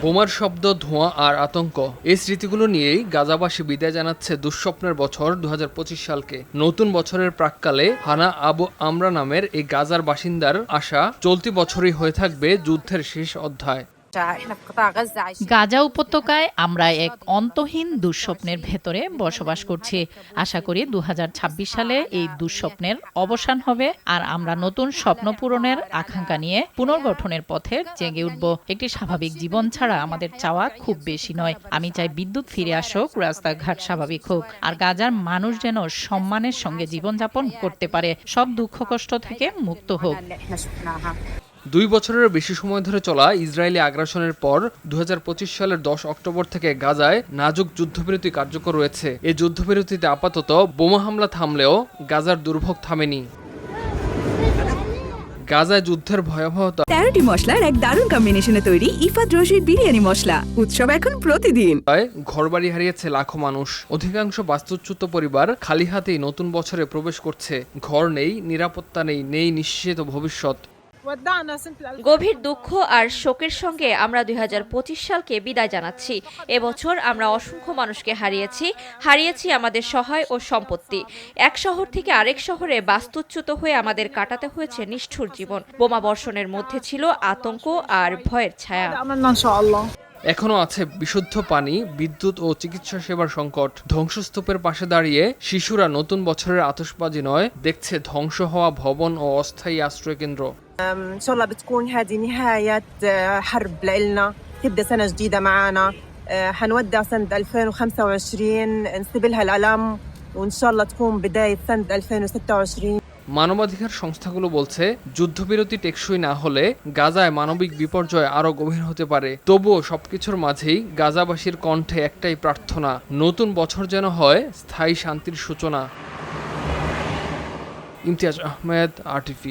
বোমার শব্দ, ধোঁয়া আর আতঙ্ক, এই স্মৃতিগুলো নিয়েই গাজাবাসী বিদায় জানাচ্ছে দুঃস্বপ্নের বছর ২০২৫ সালকে। নতুন বছরের প্রাক্কালে হানা আবু আমরা নামের এই গাজার বাসিন্দার আশা চলতি বছরই হয়ে থাকবে যুদ্ধের শেষ অধ্যায়। গাজা উপত্যকায় আমরা এক অন্তহীন দুঃস্বপ্নের ভেতরে বসবাস করছি। আশা করি ২০২৬ সালে এই দুঃস্বপ্নের অবসান হবে আর আমরা নতুন স্বপ্ন পূরণের আকাঙ্ক্ষা নিয়ে পুনর্গঠনের পথে জেগে উঠব। একটি স্বাভাবিক জীবন ছাড়া আমাদের চাওয়া খুব বেশি নয়। আমি চাই বিদ্যুৎ ফিরে আসুক, রাস্তাঘাট স্বাভাবিক হোক, আর গাজার মানুষ যেন সম্মানের সঙ্গে জীবনযাপন করতে পারে, সব দুঃখ কষ্ট থেকে মুক্ত হোক। ২ বছরের বেশি সময় ধরে চলা ইসরায়েলি আগ্রাসনের পর ২০২৫ সালের ১০ অক্টোবর থেকে গাজায় নাজুক যুদ্ধবিরতি কার্যকর রয়েছে। এই যুদ্ধবিরতিতে আপাতত বোমা হামলা থামলেও গাজার দুর্ভোগ থামেনি। গাজায় যুদ্ধের ভয়াবহতা ১৩টি মশলার এক দারুণ কম্বিনেশনে তৈরি ইফাত রশিদ বিরিয়ানি মশলা। উৎসব এখন প্রতিদিন। ঘরবাড়ি হারিয়েছে লাখো মানুষ। অধিকাংশ বাস্তুচ্যুত পরিবার খালি হাতেই নতুন বছরে প্রবেশ করছে। ঘর নেই, নিরাপত্তা নেই, নেই নিশ্চিত ভবিষ্যৎ। গভীর দুঃখ আর শোকের সঙ্গে আমরা ২০২৫ সালকে বিদায় জানাচ্ছি। এবছর আমরা অসংখ্য মানুষকে হারিয়েছি আমাদের সহায় ও সম্পত্তি। এক শহর থেকে আরেক শহরে বাস্তুচ্যুত হয়ে আমাদের কাটাতে হয়েছে নিষ্ঠুর জীবন। বোমা বর্ষণের মধ্যে ছিল আতঙ্ক আর ভয়ের ছায়া। এখনো আছে বিশুদ্ধ পানি, বিদ্যুৎ ও চিকিৎসা সেবার সংকট। ধ্বংসস্তূপের পাশে দাঁড়িয়ে শিশুরা নতুন বছরের আতশবাজি নয়, দেখছে ধ্বংস হওয়া ভবন ও অস্থায়ী আশ্রয়কেন্দ্র। إن شاء الله بتكون هذه نهاية حرب لإلنا، تبدأ سنة جديدة معنا. حنودع سنة 2025 نسيبلها الألم، وإن شاء الله تكون بداية سنة 2026. মানবাধিকার সংস্থাগুলো বলছে, যুদ্ধবিরতি টেকসই না হলে গাজায় মানবিক বিপর্যয় আরও গভীর হতে পারে। তবুও সবকিছুর মাঝেই গাজাবাসীর কণ্ঠে একটাই প্রার্থনা, নতুন বছর যেন হয় স্থায়ী শান্তির সূচনা। ইমতিয়াজ আহমেদ, RTV।